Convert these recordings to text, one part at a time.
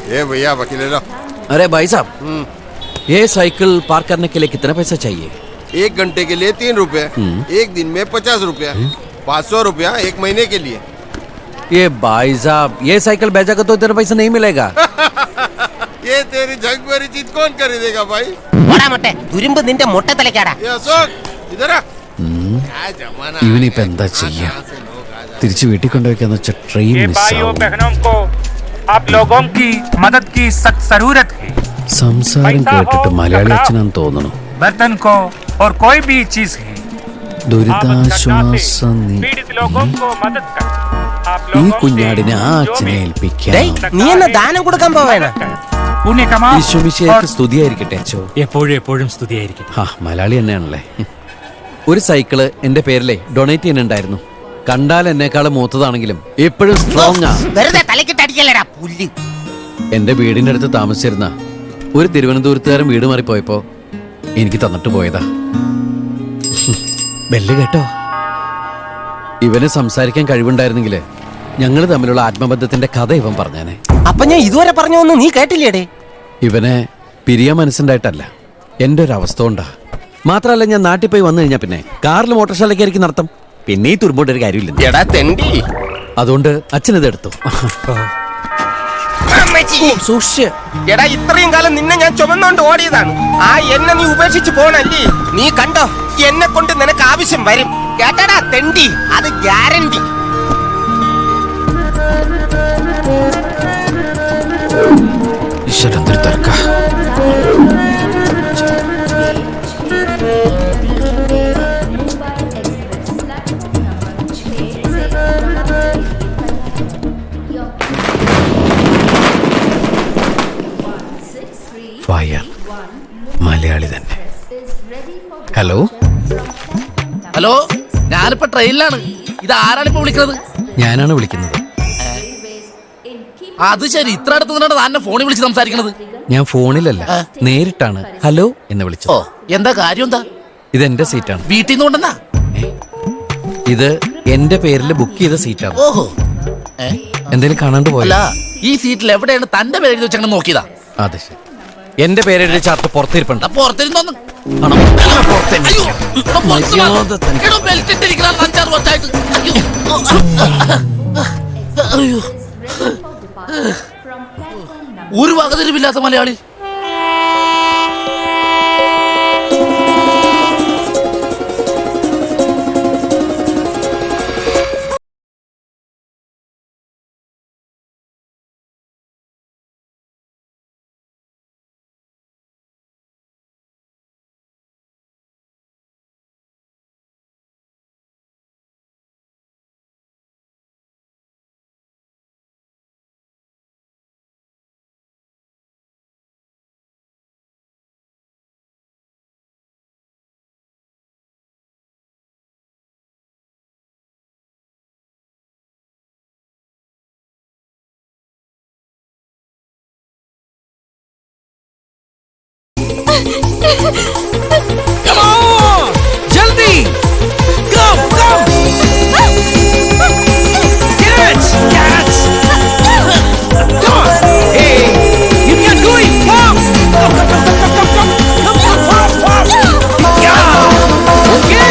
ये भैया बाकी ले लो। अरे भाई साहब, ये साइकिल पार्क करने के लिए कितना पैसा चाहिए? 1 घंटे के लिए 3 रुपए, 1 दिन में 50 रुपया, 500 रुपया 1 महीने के लिए। ये भाई साहब, ये साइकिल बेचा तो तेरा पैसा नहीं मिलेगा। ये तेरी झंग भरी चीज कौन खरीदेगा भाई? बड़ा मोटे दुरिंब निंटे मोटे तलेकाड़ा। ये अशोक इधर आ। क्या जमाना है। ഇവനിപ്പോ എന്താ ചെയ്യാ? തിരിച്ചു വീട്ടിൽ കൊണ്ടുവയ്ക്കാന്ന് വെച്ചാൽ ട്രെയിൻ മിസ്സാവും. बहनों को आप लोगों की मदद की सख्त जरूरत है। സംസാരം കേട്ടിട്ട് മലയാളി അച്ഛനാന്ന് തോന്നുന്നു. बर्तन को और कोई भी चीज है ദുരിതാശ്വാസ पीड़ित लोगों को मदद कर। आप ഈ लोगों കുഞ്ഞാടിനെ ആ അച്ഛനെ ഏൽപ്പിക്കാം. നീ എന്നെ ദാനം കൊടുക്കാൻ പോവേണ? पुण्य कमा ഈശോമിശിഹായ്ക്ക് സ്തുതിയായിരിക്കട്ടെ അച്ഛോ. എപ്പോഴും സ്തുതിയായിരിക്കും. ആ മലയാളി തന്നെയാണല്ലേ. ഒരു സൈക്കിള് എന്റെ പേരിലെ ഡൊണേറ്റ് ചെയ്യാനുണ്ടായിരുന്നു. കണ്ടാൽ എന്നെക്കാളും മൂത്തതാണെങ്കിലും എപ്പോഴും സ്ട്രോങ് ആ. വെറുതെ തലക്കിട്ട് അടിക്കല്ലടാ പുല്ല്. എന്റെ വീടിന്റെ അടുത്ത് താമസിച്ചിരുന്ന ഒരു തിരുവനന്തപുരത്തുകാരൻ വീട് മാറിപ്പോയപ്പോ എനിക്ക് തന്നിട്ട് പോയതാ. ബെല്ല് കേട്ടോ? ഇവന് സംസാരിക്കാൻ കഴിവുണ്ടായിരുന്നെങ്കില് ഞങ്ങള് തമ്മിലുള്ള ആത്മബന്ധത്തിന്റെ കഥ ഇവൻ പറഞ്ഞേനെ. അപ്പൊ ഞാൻ ഇതുവരെ പറഞ്ഞൊന്നും നീ കേട്ടില്ലേടേ? ഇവനെ പിരിയാൻ മനസ്സുണ്ടായിട്ടല്ല, എന്റെ ഒരു അവസ്ഥ കൊണ്ടാ. മാത്രല്ല, ഞാൻ നാട്ടിൽ പോയി വന്നു കഴിഞ്ഞാ പിന്നെ കാറിൽ മോട്ടോർസൈക്കിളൊക്കെ നടത്തും. പിന്നെ ഈ തുരുമ്പോട്ടൊരു കാര്യമില്ല. എടാ തെണ്ടി, അതുകൊണ്ട് അച്ഛനിത് എടുത്തു. സൂക്ഷിച്ച്. എടാ ഇത്രയും കാലം നിന്നെ ഞാൻ ചുമന്നോണ്ട് ഓടിയതാണ്. ആ എന്നെ നീ ഉപേക്ഷിച്ച് പോണല്ലേ? നീ കണ്ടോ, എന്നെ കൊണ്ട് നിനക്ക് ആവശ്യം വരും. കേട്ടടാ തെണ്ടി, അത് ഗ്യാരണ്ടി. ഈശ്വരന്തൊരു തിരക്ക. ഫയർ മലയാളി തന്നെ. ഹലോ ഹലോ, ഞാനിപ്പോ ട്രെയിനിലാണ്. ഇത് ആരാണിപ്പോ വിളിക്കുന്നത്? ഞാനാണ് വിളിക്കുന്നത്. അത് ശരി, ഇത്ര അടുത്ത് നിന്നാണ് താൻ ഫോണിൽ വിളിച്ച് സംസാരിക്കണത്? ഞാൻ ഫോണിലല്ല, നേരിട്ടാണ് ഹലോ എന്ന് വിളിച്ചത്. ഓ, എന്താ കാര്യം? എന്താ? ഇതെന്റെ സീറ്റാണ്. വീട്ടിൽ നിന്ന് കൊണ്ടെന്നാ? ഇത് എന്റെ പേരിൽ ബുക്ക് ചെയ്ത സീറ്റാണ്. ഓഹോ, എന്തെങ്കിലും കാണാണ്ട് അല്ല, പോയല്ല. ഈ സീറ്റിൽ എവിടെയാണ് തന്റെ പേര് എഴുതി വെച്ചങ്ങനെ നോക്കിയതാ? അതെ ശരി, എന്റെ പേരെഴുതി ചാർട്ട് പുറത്തിരിപ്പുണ്ട്. പുറത്തിരുന്നോന്ന് ആണോ? ഒരു വകതിരിവില്ലാത്ത Malayali. Come on! Jaldi! Come! Catch! Come on! Hey! You can do it! Come! Come on, fast! Yeah! Okay?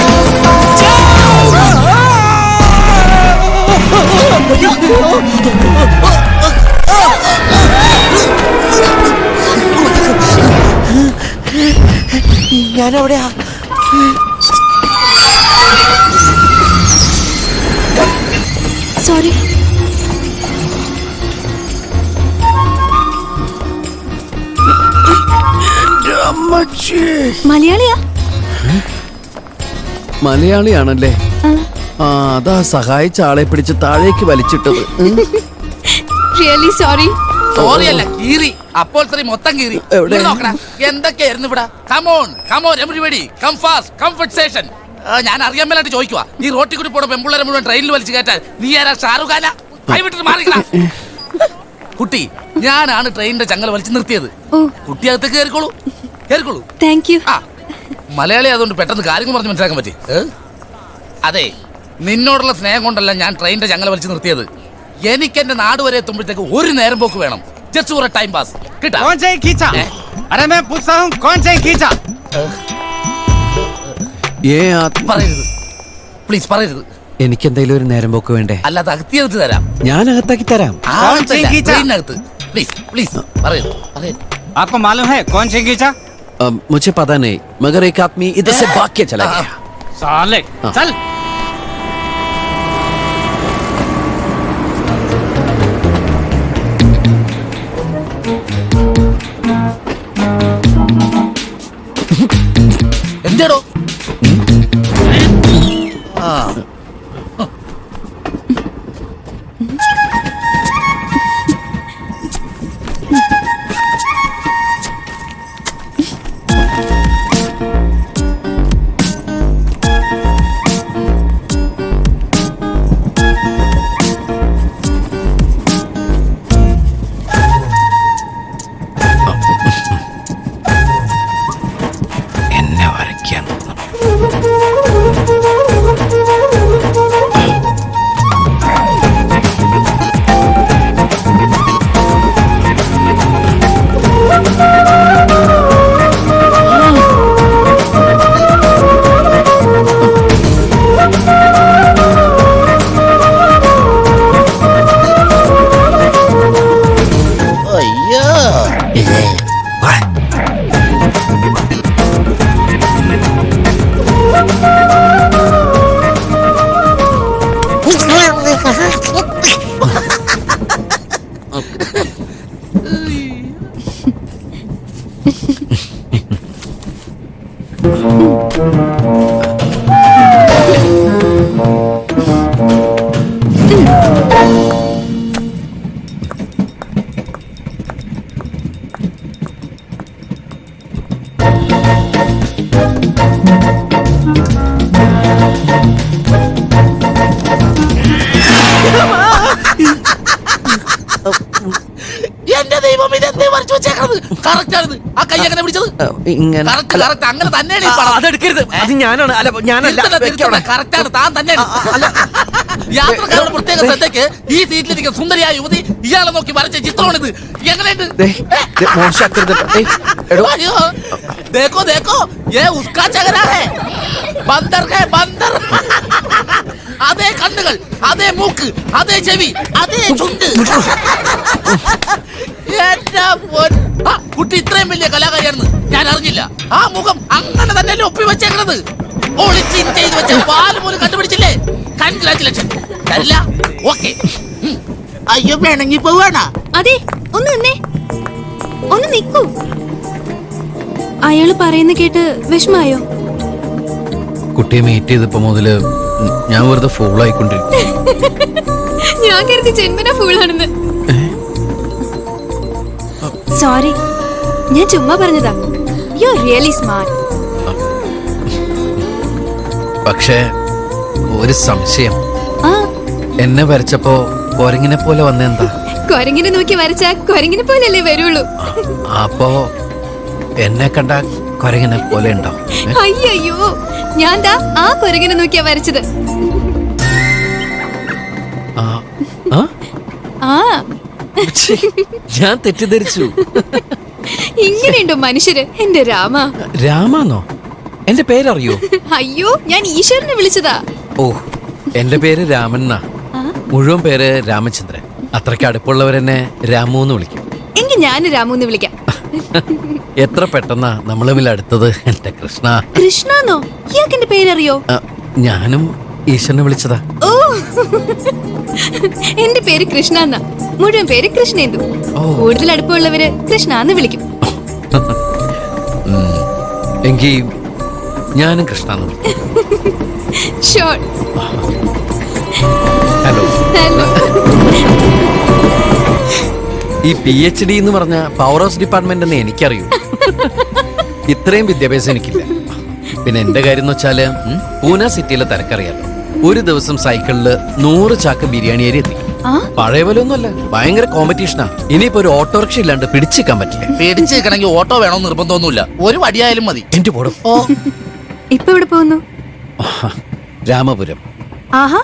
ഞാനെവിടെയാ? സോറി. മലയാളിയാ? മലയാളിയാണല്ലേ? ആ, അതാ സഹായിച്ച ആളെ പിടിച്ച് താഴേക്ക് വലിച്ചിട്ടത്. Really sorry. സോറി അല്ല, കീറി. അപ്പോൾ മൊത്തം കീറി. എവിടെ? നോക്കണ എന്തൊക്കെയായിരുന്നു ഇവിടെ. Come on everybody, come fast, come station. ഞാൻ അറിയാൻ മേലായിട്ട് ചോദിക്കുവാ, ഈ റോട്ടിൽ കൂടി പോണ പെമ്പിള്ളേരെ മുഴുവൻ ട്രെയിനിൽ വലിച്ചു കയറ്റാൻ നീ ആരാ? ഷാറുഖ് ഖാനാ? കൈവിട്ടിട്ട് മാറിക്കണ. കുട്ടി, ഞാനാണ് ട്രെയിനിന്റെ ചങ്ങല വലിച്ചു നിർത്തിയത്. കുട്ടി അകത്തേക്ക് കേറിക്കോളൂ. Thank you. ആ, മലയാളി അതുകൊണ്ട് പെട്ടെന്ന് കാര്യങ്ങൾ പറഞ്ഞ് മനസ്സിലാക്കാൻ പറ്റി. അതെ, നിന്നോടുള്ള സ്നേഹം കൊണ്ടല്ല ഞാൻ ട്രെയിനിന്റെ ചങ്ങല വലിച്ചു നിർത്തിയത്. എനിക്ക് എന്റെ നാട് വരെ എത്തുമ്പോഴത്തേക്ക് ഒരു നേരം പോക്ക് വേണം. ജസ്റ്റ് ഫോർ ടൈം പാസ് കിട്ടാ कौन से खींचा? अरे मैं पूछता हूँ कौन से खींचा? ഏ പറയരുത് പ്ലീസ് പറയരുത്. എനിക്കെന്തെങ്കിലും ഒരു നേരം പോക്ക് വേണ്ടേ? അല്ലാതെ അകത്തിയെടുത്ത് തരാം. ഞാൻ അകത്താക്കി തരാം. ട്രെയിനകത്ത് പ്ലീസ് പ്ലീസ് പറയരുത് പറയരുത്. आपको मालूम है कौन से खींचा? मुझे पता नहीं मगर एक आदमी इधर से भाग के चला गया. साले चल. എന്തേടോ? എന്നെ വരയ്ക്കാൻ തോന്നുന്നു. എന്റെ ദൈവം ഇതെന്തേ വരച്ചു വെച്ചേക്കണത്? കറക്റ്റ് ആണ്. ആ കൈ എങ്ങനെ പിടിച്ചത്? ഇങ്ങനെ കറക്റ്റ് കറക്റ്റ് അങ്ങനെ തന്നെയാണ് ഈ പടം. അതെടുക്കരുത്. അത് ഞാനാണ്. അല്ല ഞാനല്ല. കറക്റ്റ് ആണ്. താൻ തന്നെയാണ്. യാത്രക്കാരുടെ പ്രത്യേക ശ്രദ്ധയ്ക്ക് ഈ സീറ്റിലിരിക്കുന്ന സുന്ദരിയായ യുവതി ഇയാളെ നോക്കി വരച്ച ചിത്രമാണിത്. എങ്ങനെയുണ്ട്? മോശമാക്കരുത്. അയ്യോ, ദേഖോ ദേഖോ യേ ഉസ്കാ ചഹരാ ഹൈ. ബന്ദർ ഹൈ ബന്ദർ. അതേ കണ്ണുകൾ, അതേ മൂക്ക്, അതേ ചെവി, അതേ ചുണ്ട്. എന്റെ കുട്ടി ഇത്രയും വലിയ കലാകാരിയാണെന്ന് ഞാൻ അറിഞ്ഞില്ല. ആ മുഖം അങ്ങനെ തന്നെ ഒപ്പി വെച്ചേക്കണത്. ഒളിച്ചിൻ ചെയ്ത് വെച്ച പാല് പോലും കണ്ടുപിടിച്ചില്ലേ? കൺഗ്രാറ്റുലേഷൻ. തരില്ല. ഓക്കെ. അയ്യോ വേണമെങ്കിൽ പോവാണോ? അതെ, ഒന്ന് നിന്നേ, ഒന്ന് നിക്കൂ. അയാള് പറയുന്ന കേട്ട് വിഷമായോ? കുട്ടിയെ മീറ്റ് ചെയ്തപ്പോ മുതല് ഞാൻ വെറുതെ ഫൂളായിക്കൊണ്ടിരിക്കും. ഞാൻ കരുതി ജന്മന ഫൂളാണെന്ന്. സോറി, ഞാൻ ചുമ്മാ പറഞ്ഞതാ. You are really smart. പക്ഷേ ഒരു സംശയം. ആ, എന്നെ വരച്ചപ്പോ കൊരങ്ങിനെ പോലെ വന്നെന്താ? കൊരങ്ങിനെ നോക്കി വരച്ചാ കൊരങ്ങിനെ പോലെയല്ലേ വരുള്ളൂ. അപ്പോ എന്നെ കണ്ട കൊരങ്ങിനെ പോലെ ഉണ്ടോ? അയ്യോ, ഞാൻ ദാ ആ കൊരങ്ങിനെ നോക്കിയാ വരച്ചത്. ആ, ആ? ആ, ഛെ, ഞാൻ തെറ്റിദ്ധരിച്ചു. ഇങ്ങനെയുണ്ടോ മനുഷ്യര്? എന്റെ രാമ. രാമാന്നോ? എന്റെ പേരറിയോ? അയ്യോ, ഞാൻ ഈശ്വരനെ വിളിച്ചതാ. ഓ, എന്റെ പേര് രാമൻ എന്നാ. മുഴുവൻ പേര് രാമചന്ദ്രൻ. അത്രയ്ക്ക് അടുപ്പുള്ളവരെന്നെ രാമു എന്ന് വിളിക്കും. എങ്കിൽ ഞാൻ രാമുന്ന് വിളിക്കാം. എത്ര പെട്ടെന്നാ നമ്മൾ തമ്മിൽ അടുത്തത് എന്റെ കൃഷ്ണ. കൃഷ്ണന്നോ? ഇയാൾക്ക് എന്റെ പേരറിയോ? ഞാനും ഈശ്വരനെ വിളിച്ചതാ. ഓ, എന്റെ പേര് കൃഷ്ണ എന്നാ. മുഴുവൻ പേര് കൃഷ്ണേന്ദു. കൂടുതൽ അടുപ്പമുള്ളവര് കൃഷ്ണ എന്ന് വിളിക്കും. എങ്കിൽ ഞാനും കൃഷ്ണ എന്ന് വിളിക്കും. ഷോർ. ഹലോ. ഹലോ. ഈ PhD എന്ന് പറഞ്ഞ പവർ ഹൗസ് ഡിപ്പാർട്ട്മെന്റ് എന്ന് എനിക്കറിയൂ. ഇത്രയും വിദ്യാഭ്യാസം എനിക്കില്ല. പിന്നെ എന്റെ കാര്യം എന്ന് വെച്ചാല് പൂന സിറ്റിയിലെ തിരക്കറിയാലോ. ഒരു ദിവസം സൈക്കിളില് 100 ചാക്ക് ബിരിയാണി അരി എത്തിക്കും. പഴയ പോലെ ഒന്നുമല്ല, ഭയങ്കര കോമ്പറ്റീഷനാ. ഇനിയിപ്പോ ഒരു ഓട്ടോറിക്ഷ ഇല്ലാണ്ട് പിടിച്ചിരിക്കാൻ പറ്റില്ല. പിടിച്ചിരിക്കണമെങ്കിൽ ഓട്ടോ വേണമെന്ന് നിർബന്ധമൊന്നുമില്ല, ഒരു വടിയായാലും മതി. എന്റെ പോടും. ഇപ്പൊ എവിടെ പോകുന്നു? രാമപുരം. ആഹാ,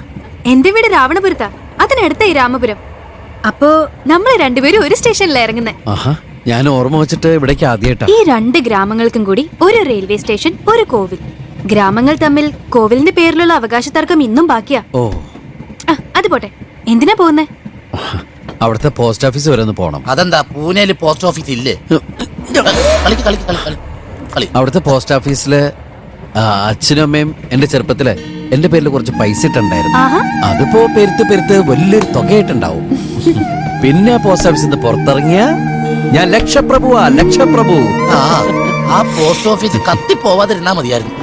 എന്റെ വീട് രാവണപുരത്താ. അതിനടുത്തായി രാമപുരം. അപ്പോ നമ്മള് രണ്ടുപേരും ഒരു സ്റ്റേഷനിലാ ഇറങ്ങുന്നേ. ആഹാ, ഞാൻ ഓർമ്മ വെച്ചിട്ട് ഇവിടേക്ക് ആദ്യമായിട്ടാ. ഈ 2 ഗ്രാമങ്ങൾക്കും കൂടി ഒരു റെയിൽവേ സ്റ്റേഷൻ, ഒരു കോവിൽ. ഗ്രാമങ്ങൾ തമ്മിൽ കോവിലിന്റെ പേരിലുള്ള അവകാശ തർക്കം ഇന്നും ബാക്കിയാ. ഓ, അത് പോട്ടെ, എന്തിനാ പോകുന്നേ? അവിടുത്തെ പോസ്റ്റ് ഓഫീസ് വരെ ഒന്ന് പോണം. അതെന്താ പൂനെയില് പോസ്റ്റ് ഓഫീസ് ഇല്ലേ? കളിക്ക് കളിക്ക് കളി കളി കളി. അവിടുത്തെ പോസ്റ്റ് ഓഫീസില് അച്ഛനും അമ്മയും എന്റെ ചെറുപ്പത്തില് എന്റെ പേരിൽ കുറച്ച് പൈസ ഇട്ടുണ്ടായിരുന്നു. ആഹാ. അതിപ്പോ പെരുത്ത് വലിയൊരു തുകയായിട്ടുണ്ടാവും. പിന്നെ പോസ്റ്റ് ഓഫീസിൽ നിന്ന് പുറത്തിറങ്ങിയ ഞാൻ ലക്ഷപ്രഭുവാ, ലക്ഷപ്രഭു. ആ പോസ്റ്റ് ഓഫീസ് കത്തി പോവാതിരുന്നാ മതിയായിരുന്നു.